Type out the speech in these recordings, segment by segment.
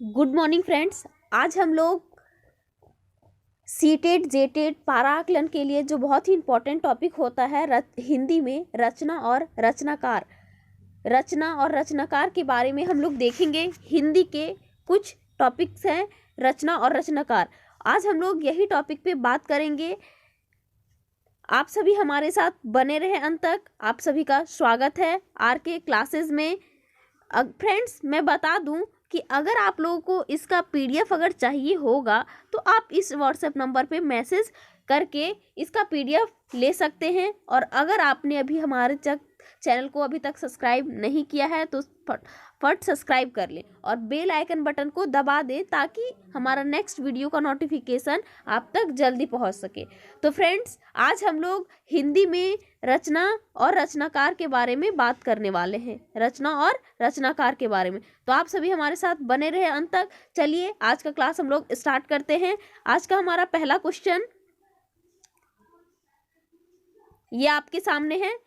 Good morning friends. आज हम लोग सीटेट जेटेट पारा आकलन के लिए जो बहुत ही इम्पोर्टेंट टॉपिक होता है हिंदी में रचना और रचनाकार के बारे में हम लोग देखेंगे। हिंदी के कुछ टॉपिक्स हैं रचना और रचनाकार। आज हम लोग यही टॉपिक पे बात करेंगे। आप सभी हमारे साथ बने रहे अंत तक। आप सभी का स्वागत है आर के क्लासेस में। फ्रेंड्स, मैं बता दूं कि अगर आप लोगों को इसका पीडीएफ अगर चाहिए होगा तो आप इस व्हाट्सएप नंबर पे मैसेज करके इसका पीडीएफ ले सकते हैं। और अगर आपने अभी हमारे चैनल को अभी तक सब्सक्राइब नहीं किया है तो फट सब्सक्राइब कर लें और बेल आइकन बटन को दबा दें ताकि हमारा नेक्स्ट वीडियो का नोटिफिकेशन आप तक जल्दी पहुंच सके। तो फ्रेंड्स, आज हम लोग हिंदी में रचना और रचनाकार के बारे में बात करने वाले हैं। रचना और रचनाकार के बारे में तो आप सभी हमारे साथ बने रहे अंत तक। चलिए आज का क्लास हम लोग स्टार्ट करते हैं। आज का हमारा पहला क्वेश्चन ये आपके सामने है।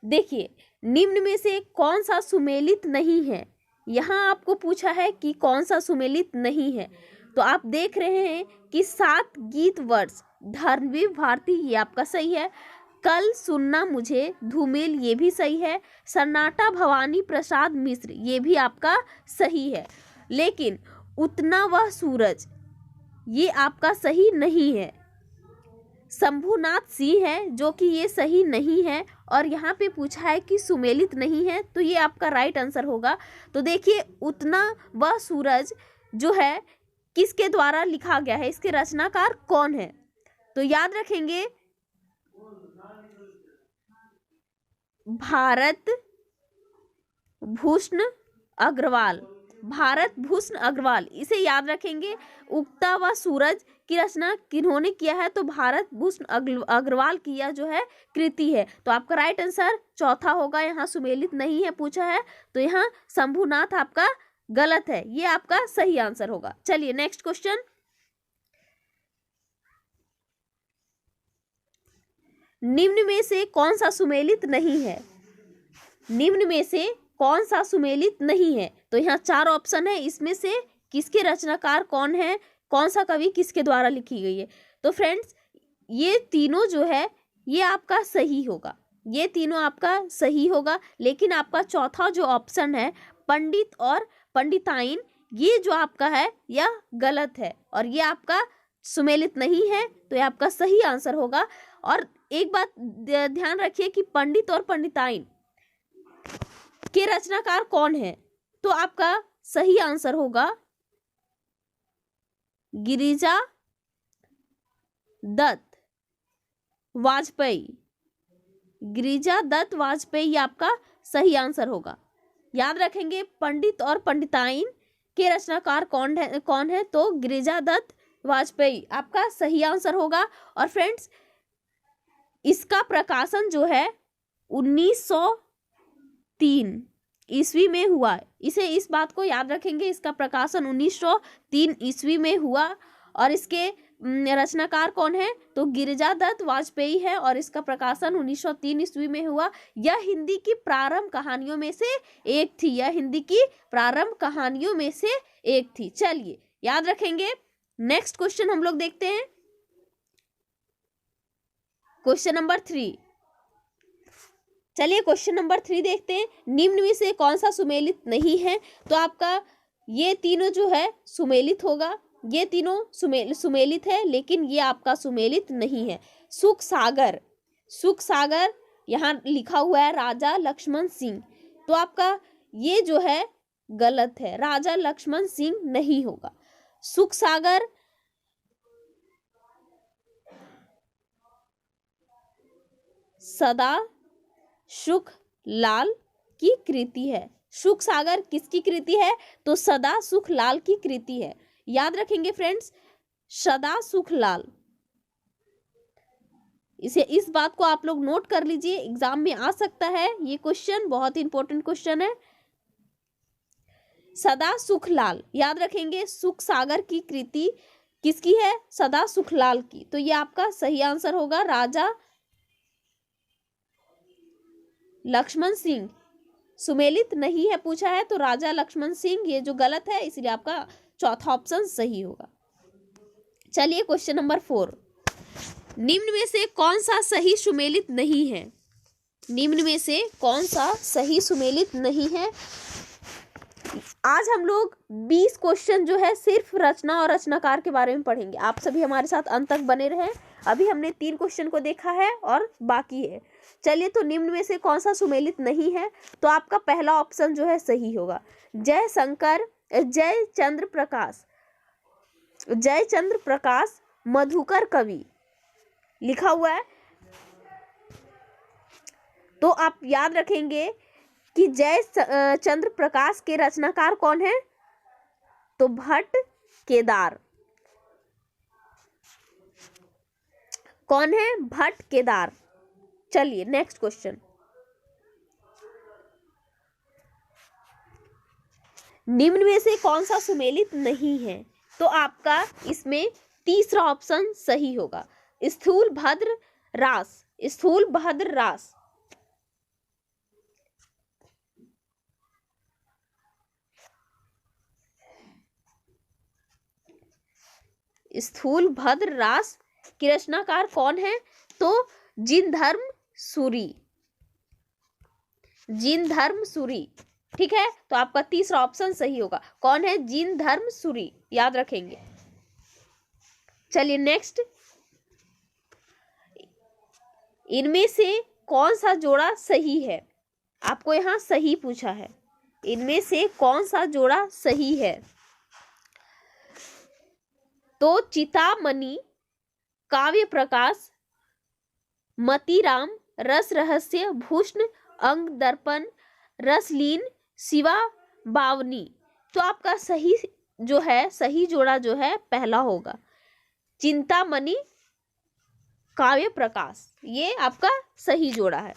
देखिए, निम्न में से कौन सा सुमेलित नहीं है। यहाँ आपको पूछा है कि कौन सा सुमेलित नहीं है। तो आप देख रहे हैं कि 7 गीत वर्ष धर्मवीर भारती, ये आपका सही है। कल सुनना मुझे धूमिल, ये भी सही है। सन्नाटा भवानी प्रसाद मिश्र, ये भी आपका सही है। लेकिन उतना वह सूरज, ये आपका सही नहीं है। शंभुनाथ सिंह है जो कि ये सही नहीं है। और यहाँ पे पूछा है कि सुमेलित नहीं है, तो ये आपका राइट आंसर होगा। तो देखिए, उतना वह सूरज जो है किसके द्वारा लिखा गया है, इसके रचनाकार कौन है। तो याद रखेंगे भारत भूषण अग्रवाल। भारत भूषण अग्रवाल, इसे याद रखेंगे। उगता हुआ सूरज की रचना किन्होंने किया है, तो भारत भूषण अग्रवाल की यह जो है कृति है। तो आपका राइट आंसर चौथा होगा। यहाँ सुमेलित नहीं है पूछा है, तो यहाँ शंभुनाथ आपका गलत है, ये आपका सही आंसर होगा। चलिए नेक्स्ट क्वेश्चन। निम्न में से कौन सा सुमेलित नहीं है। निम्न में से कौन सा सुमेलित नहीं है। तो यहाँ 4 ऑप्शन है, इसमें से किसके रचनाकार कौन है, कौन सा कवि किसके द्वारा लिखी गई है। तो फ्रेंड्स, ये तीनों जो है ये आपका सही होगा। ये तीनों आपका सही होगा। लेकिन आपका चौथा जो ऑप्शन है पंडित और पंडिताइन, ये जो आपका है यह गलत है और ये आपका सुमेलित नहीं है। तो ये आपका सही आंसर होगा। और एक बात ध्यान रखिए कि पंडित और पंडिताइन के रचनाकार कौन है, तो आपका सही आंसर होगा गिरिजा दत्त वाजपेयी। गिरिजा दत्त वाजपेयी आपका सही आंसर होगा। याद रखेंगे पंडित और पंडिताइन के रचनाकार कौन है, तो गिरिजा दत्त वाजपेयी आपका सही आंसर होगा। और फ्रेंड्स, इसका प्रकाशन जो है 1903 ईस्वी में हुआ। इस बात को याद रखेंगे, इसका प्रकाशन 1903 ईस्वी में हुआ। और इसके रचनाकार कौन है, तो गिरिजा दत्त वाजपेयी है और इसका प्रकाशन 1903 ईस्वी में हुआ। यह हिंदी की प्रारंभ कहानियों में से एक थी। यह हिंदी की प्रारंभ कहानियों में से एक थी। चलिए याद रखेंगे। नेक्स्ट क्वेश्चन हम लोग देखते हैं, क्वेश्चन नंबर 3। चलिए क्वेश्चन नंबर 3 देखते हैं। निम्न में से कौन सा सुमेलित नहीं है। तो आपका ये तीनों जो है सुमेलित होगा। ये तीनों सुमेलित है, लेकिन ये आपका सुमेलित नहीं है। सुख सागर यहाँ लिखा हुआ है राजा लक्ष्मण सिंह, तो आपका ये जो है गलत है। राजा लक्ष्मण सिंह नहीं होगा। सुख सागर सदा सुख लाल की कृति है। सुख सागर किसकी कृति है, तो सदा सुख लाल की कृति है। याद रखेंगे फ्रेंड्स, सदा सुख लाल, इस बात को आप लोग नोट कर लीजिए, एग्जाम में आ सकता है ये क्वेश्चन, बहुत ही इंपॉर्टेंट क्वेश्चन है। सदा सुख लाल, याद रखेंगे सुख सागर की कृति किसकी है, सदा सुख लाल की। तो ये आपका सही आंसर होगा राजा लक्ष्मण सिंह सुमेलित नहीं है पूछा है, तो राजा लक्ष्मण सिंह, ये जो गलत है, इसलिए आपका चौथा ऑप्शन सही होगा। चलिए क्वेश्चन नंबर 4, निम्न में से कौन सा सही सुमेलित नहीं है? निम्न में से कौन सा सही सुमेलित नहीं है? आज हम लोग 20 क्वेश्चन जो है सिर्फ रचना और रचनाकार के बारे में पढ़ेंगे। आप सभी हमारे साथ अंत तक बने रहें। अभी हमने 3 क्वेश्चन को देखा है और बाकी है। चलिए, तो निम्न में से कौन सा सुमेलित नहीं है? तो आपका पहला ऑप्शन जो है सही होगा, जयचंद्र प्रकाश मधुकर कवि लिखा हुआ है। तो आप याद रखेंगे कि जयचंद्र प्रकाश के रचनाकार कौन है? तो भट्ट केदार। कौन है? भट्ट केदार। चलिए नेक्स्ट क्वेश्चन, निम्न में से कौन सा सुमेलित नहीं है? तो आपका इसमें तीसरा ऑप्शन सही होगा, स्थूलभद्र रास। स्थूलभद्र रास। स्थूलभद्र रास की रचनाकार कौन है? तो जिनधर्म सूरी। ठीक है, तो आपका तीसरा ऑप्शन सही होगा। कौन है? जिनधर्म सूरी, याद रखेंगे। चलिए नेक्स्ट, इनमें से कौन सा जोड़ा सही है? आपको यहां सही पूछा है, इनमें से कौन सा जोड़ा सही है? तो चितामणि, काव्य प्रकाश, मतीराम, रस रहस्य, भूषण, अंग दर्पण, रसलीन, शिवा बावनी। तो आपका सही जोड़ा जो है पहला होगा, चिंतामणि काव्य प्रकाश। ये आपका सही जोड़ा है।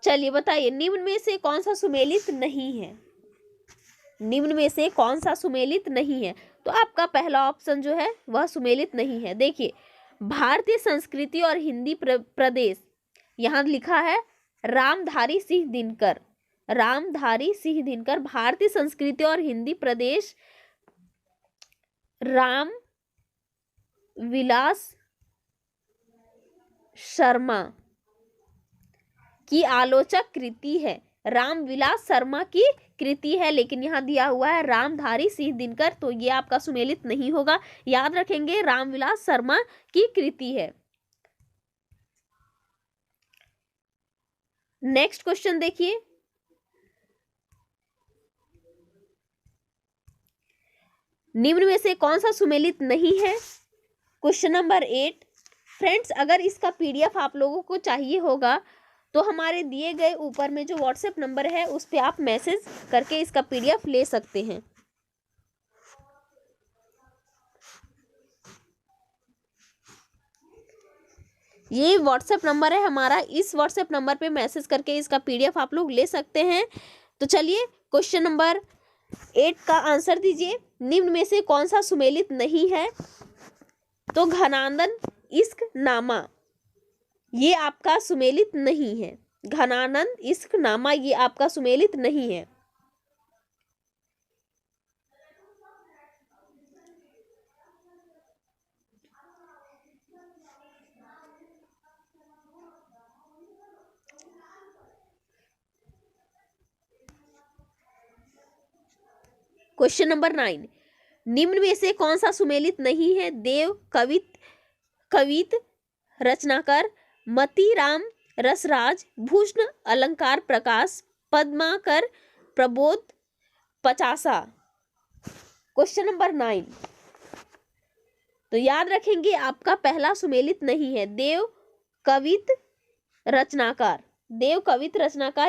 चलिए बताइए, निम्न में से कौन सा सुमेलित नहीं है? निम्न में से कौन सा सुमेलित नहीं है? तो आपका पहला ऑप्शन जो है वह सुमेलित नहीं है। देखिए, भारतीय संस्कृति और हिंदी प्रदेश, यहां लिखा है रामधारी सिंह दिनकर। भारतीय संस्कृति और हिंदी प्रदेश राम विलास शर्मा की आलोचक कृति है। रामविलास शर्मा की कृति है, लेकिन यहाँ दिया हुआ है रामधारी सिंह दिनकर, तो ये आपका सुमेलित नहीं होगा। याद रखेंगे, रामविलास शर्मा की कृति है। नेक्स्ट क्वेश्चन देखिए, निम्न में से कौन सा सुमेलित नहीं है? Question number 8। फ्रेंड्स, अगर इसका पीडीएफ आप लोगों को चाहिए होगा तो हमारे दिए गए ऊपर में जो व्हाट्सएप नंबर है उस पे आप मैसेज करके इसका पीडीएफ ले सकते हैं। ये व्हाट्सएप नंबर है हमारा, इस व्हाट्सएप नंबर पे मैसेज करके इसका पीडीएफ आप लोग ले सकते हैं। तो चलिए क्वेश्चन नंबर 8 का आंसर दीजिए, निम्न में से कौन सा सुमेलित नहीं है? तो घनानंद इश्क नामा, ये आपका सुमेलित नहीं है। घनानंद इश्क नामा ये आपका सुमेलित नहीं है। क्वेश्चन नंबर 9, निम्न में से कौन सा सुमेलित नहीं है? देव कवित रचनाकर, मतीराम रसराज, भूषण अलंकार प्रकाश, पद्माकर प्रबोध पचासा। क्वेश्चन नंबर 9, तो याद रखेंगे आपका पहला सुमेलित नहीं है, देव कवित रचनाकार,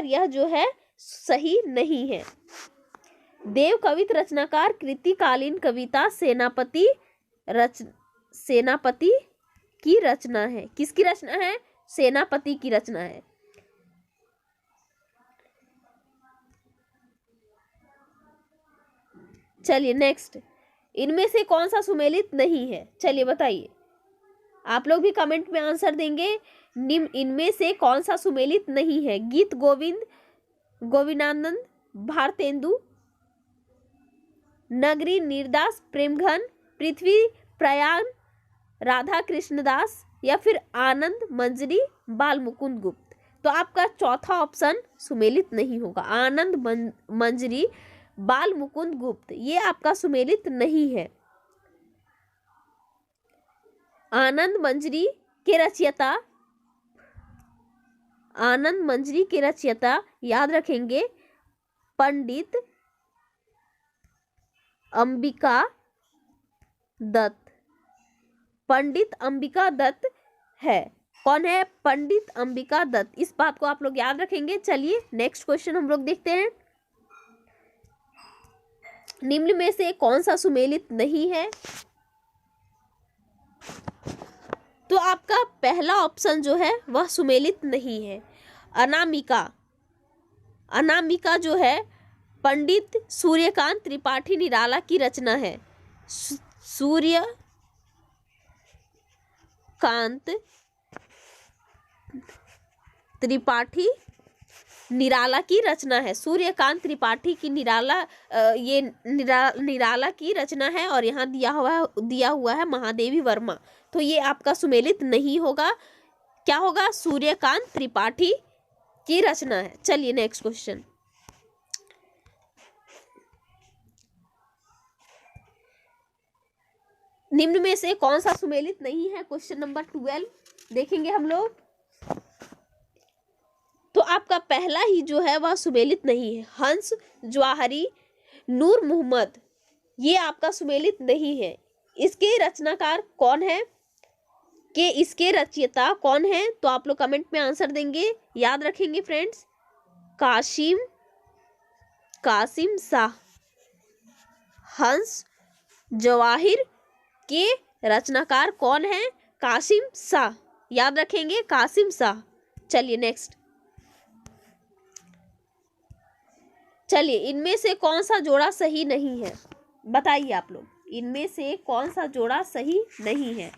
यह जो है सही नहीं है। देव कवित रचनाकार कृतिकालीन कविता सेनापति की रचना है। किसकी रचना है? सेनापति की रचना है। चलिए नेक्स्ट, इनमें से कौन सा सुमेलित नहीं है? चलिए बताइए। आप लोग भी कमेंट में आंसर देंगे। निम्न इनमें से कौन सा सुमेलित नहीं है? गीत गोविंद, गोविंदानंद, भारतेंदु, नगरी, नीरदास, प्रेमघन, पृथ्वी, प्रयाण, राधा कृष्णदास या फिर आनंद मंजरी, बाल मुकुंद गुप्त। तो आपका चौथा ऑप्शन सुमेलित नहीं होगा। आनंद मंजरी, बाल मुकुंद गुप्त ये आपका सुमेलित नहीं है। आनंद मंजरी के रचयिता, आनंद मंजरी के रचयिता याद रखेंगे पंडित अंबिका दत्त। पंडित अंबिका दत्त है। कौन है? पंडित अंबिका दत्त। इस बात को आप लोग याद रखेंगे। चलिए नेक्स्ट क्वेश्चन हम लोग देखते हैं। निम्न में से कौन सा सुमेलित नहीं है? तो आपका पहला ऑप्शन जो है वह सुमेलित नहीं है। अनामिका, अनामिका जो है पंडित सूर्यकांत त्रिपाठी निराला की रचना है। सूर्यकांत त्रिपाठी निराला की रचना है। सूर्यकांत त्रिपाठी की निराला की रचना है और यहाँ दिया हुआ है महादेवी वर्मा। तो ये आपका सुमेलित नहीं होगा। क्या होगा? सूर्यकांत त्रिपाठी की रचना है। चलिए नेक्स्ट क्वेश्चन। निम्न में से कौन सा सुमेलित नहीं है? क्वेश्चन नंबर 12 देखेंगे हम लोग। तो आपका पहला ही जो है वह सुमेलित नहीं है। हंस जवाहरी, नूर मोहम्मद ये आपका सुमेलित नहीं है। इसके रचनाकार कौन है? कि इसके रचयिता कौन है? तो आप लोग कमेंट में आंसर देंगे। याद रखेंगे फ्रेंड्स, कासिम शाह। हंस जवाहिर के रचनाकार कौन है? कासिम शाह। याद रखेंगे कासिम शाह। चलिए नेक्स्ट। चलिए इनमें से कौन सा जोड़ा सही नहीं है? बताइए आप लोग, इनमें से कौन सा जोड़ा सही नहीं है?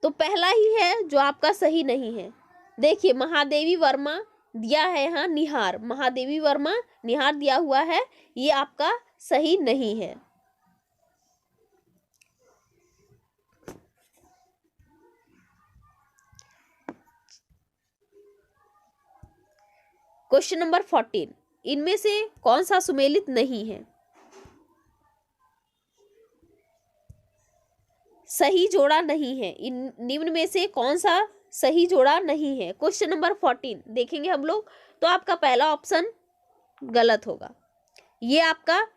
तो पहला ही है जो आपका सही नहीं है। देखिए महादेवी वर्मा दिया है यहाँ निहार, महादेवी वर्मा निहार दिया हुआ है, ये आपका सही नहीं है। क्वेश्चन नंबर 14, इनमें से कौन सा सुमेलित नहीं है? सही जोड़ा नहीं है। इन निम्न में से कौन सा सही जोड़ा नहीं है? क्वेश्चन नंबर 14 देखेंगे हम लोग। तो आपका पहला ऑप्शन गलत होगा। ये आपका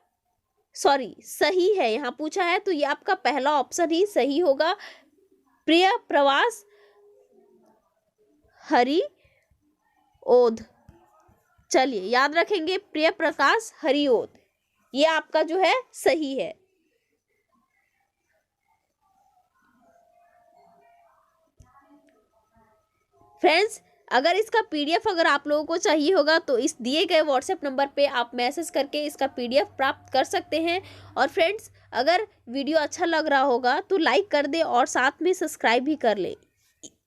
सही है, यहाँ पूछा है तो ये आपका पहला ऑप्शन ही सही होगा। प्रिय प्रवास हरि ओध। चलिए याद रखेंगे प्रिय प्रकाश हरिओध, ये आपका जो है सही है। फ्रेंड्स अगर इसका पीडीएफ अगर आप लोगों को चाहिए होगा तो इस दिए गए व्हाट्सएप नंबर पे आप मैसेज करके इसका पीडीएफ प्राप्त कर सकते हैं। और फ्रेंड्स अगर वीडियो अच्छा लग रहा होगा तो लाइक कर दे और साथ में सब्सक्राइब भी कर ले।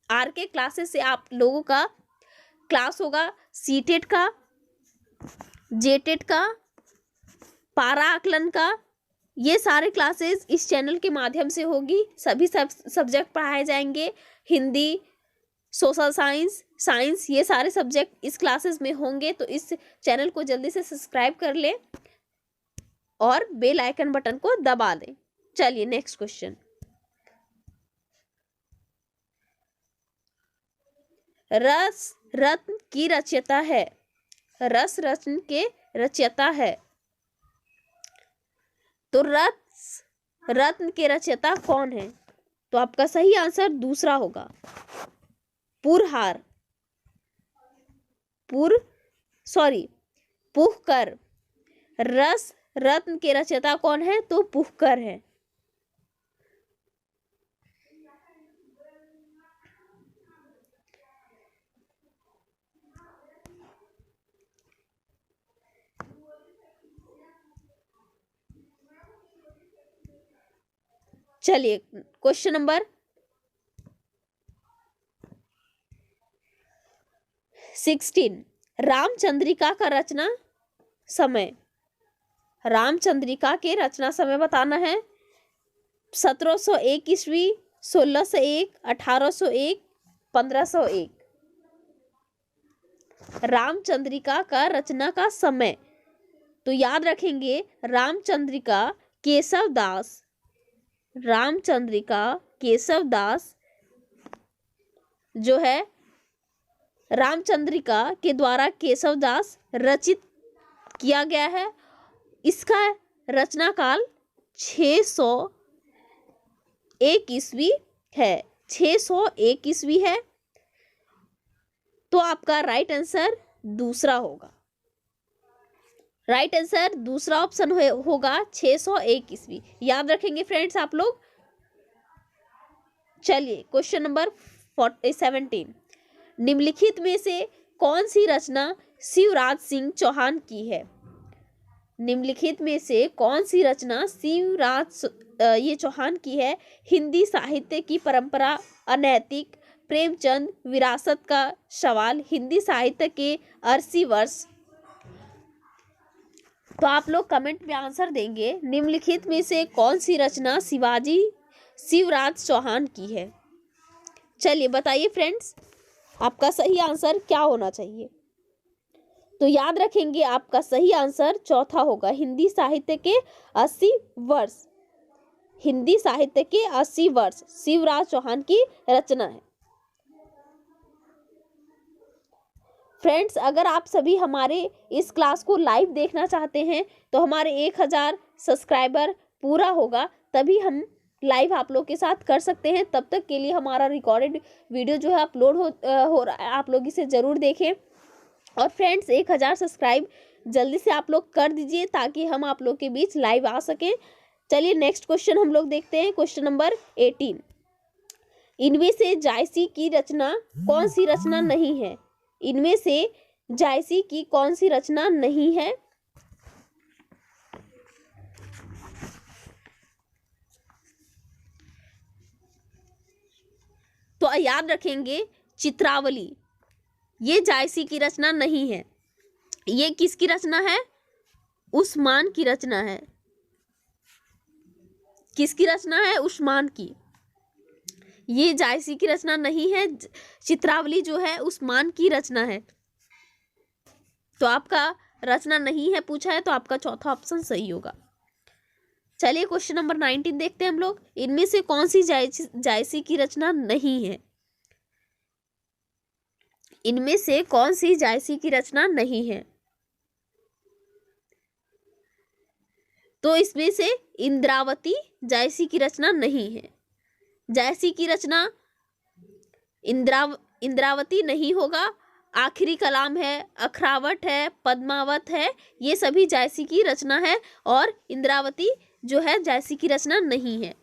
आरके क्लासेस से आप लोगों का क्लास होगा सीटेट का, जेटेट का, पारा आकलन का, ये सारे क्लासेस इस चैनल के माध्यम से होगी। सभी सब्जेक्ट पढ़ाए जाएंगे, हिंदी, सोशल साइंस ये सारे सब्जेक्ट इस क्लासेस में होंगे। तो इस चैनल को जल्दी से सब्सक्राइब कर ले और बेल आइकन बटन को दबा दें। चलिए नेक्स्ट क्वेश्चन। रस रत्न की रचयिता है। रस रत्न के रचयिता है। तो रस रत्न के रचयिता कौन है? तो आपका सही आंसर दूसरा होगा, पुहकर। रस रत्न के रचयिता कौन है? तो पुहकर है। चलिए क्वेश्चन नंबर 16, रामचंद्रिका का रचना समय। रामचंद्रिका के रचना समय बताना है। 1701 ईस्वी, 1601, 1801, 1501। रामचंद्रिका का रचना का समय तो याद रखेंगे रामचंद्रिका केशव दास। रामचंद्रिका केशव दास जो है रामचंद्रिका के द्वारा केशव दास रचित किया गया है। इसका रचना काल 601 ईस्वी है। 601 ईस्वी है तो आपका राइट आंसर दूसरा होगा। राइट आंसर दूसरा ऑप्शन होगा 601 ईस्वी। याद रखेंगे फ्रेंड्स आप लोग। चलिए क्वेश्चन नंबर 17, निम्नलिखित में से कौन सी रचना शिवराज सिंह चौहान की है। निम्नलिखित में से कौन सी रचना शिवराज ये चौहान की है। हिंदी साहित्य की परंपरा, अनैतिक, प्रेमचंद, विरासत का सवाल, हिंदी साहित्य के 80 वर्ष। तो आप लोग कमेंट में आंसर देंगे निम्नलिखित में से कौन सी रचना शिवराज चौहान की है। चलिए बताइए फ्रेंड्स आपका सही आंसर क्या होना चाहिए। तो याद रखेंगे आपका सही आंसर चौथा होगा, हिंदी साहित्य के 80 वर्ष। हिंदी साहित्य के 80 वर्ष शिवराज चौहान की रचना है। फ्रेंड्स अगर आप सभी हमारे इस क्लास को लाइव देखना चाहते हैं तो हमारे 1000 सब्सक्राइबर पूरा होगा तभी हम लाइव आप लोग के साथ कर सकते हैं। तब तक के लिए हमारा रिकॉर्डेड वीडियो जो है अपलोड हो रहा है, आप लोग इसे ज़रूर देखें। और फ्रेंड्स 1000 सब्सक्राइब जल्दी से आप लोग कर दीजिए ताकि हम आप लोग के बीच लाइव आ सकें। चलिए नेक्स्ट क्वेश्चन हम लोग देखते हैं। क्वेश्चन नंबर 18, इनमें से जायसी की रचना कौन सी रचना नहीं है। इनमें से जायसी की कौन सी रचना नहीं है। तो याद रखेंगे चित्रावली ये जायसी की रचना नहीं है। ये किसकी रचना है। उस्मान की रचना है। किसकी रचना है। उस्मान की। ये जायसी की रचना नहीं है। चित्रावली जो है उस्मान की रचना है। तो आपका रचना नहीं है पूछा है तो आपका चौथा ऑप्शन सही होगा। चलिए क्वेश्चन नंबर 19 देखते हैं हम लोग। इनमें से कौन सी जायसी की रचना नहीं है। इनमें से कौन सी जायसी की रचना नहीं है। तो इसमें से इंद्रावती जायसी की रचना नहीं है। जायसी की रचना इंद्रावती नहीं होगा। आखिरी कलाम है, अखरावट है, पद्मावत है, ये सभी जायसी की रचना है और इंद्रावती जो है जायसी की रचना नहीं है।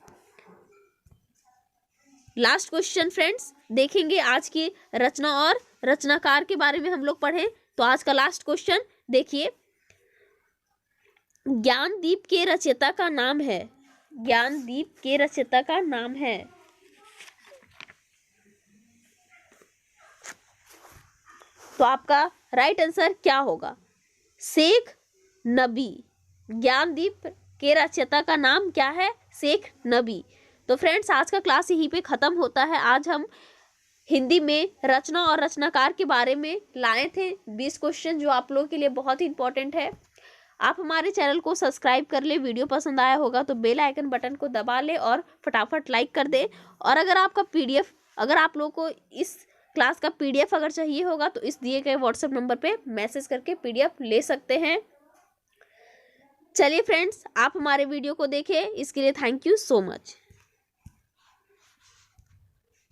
लास्ट क्वेश्चन फ्रेंड्स देखेंगे आज की रचना और रचनाकार के बारे में हम लोग पढ़ें। तो आज का लास्ट क्वेश्चन देखिए, ज्ञानदीप के रचयिता का नाम है। ज्ञानदीप के रचयिता का नाम है। तो आपका राइट आंसर क्या होगा। शेख नबी। ज्ञानदीप के रचयिता का नाम क्या है। शेख नबी। तो फ्रेंड्स आज का क्लास यहीं पे ख़त्म होता है। आज हम हिंदी में रचना और रचनाकार के बारे में लाए थे 20 क्वेश्चन जो आप लोगों के लिए बहुत ही इंपॉर्टेंट है। आप हमारे चैनल को सब्सक्राइब कर ले। वीडियो पसंद आया होगा तो बेल आइकन बटन को दबा ले और फटाफट लाइक कर दे। और अगर आपका पीडीएफ अगर आप लोगों को इस क्लास का पीडीएफ अगर चाहिए होगा तो इस दिए गए व्हाट्सएप नंबर पे मैसेज करके पीडीएफ ले सकते हैं। चलिए फ्रेंड्स आप हमारे वीडियो को देखें, इसके लिए थैंक यू सो मच।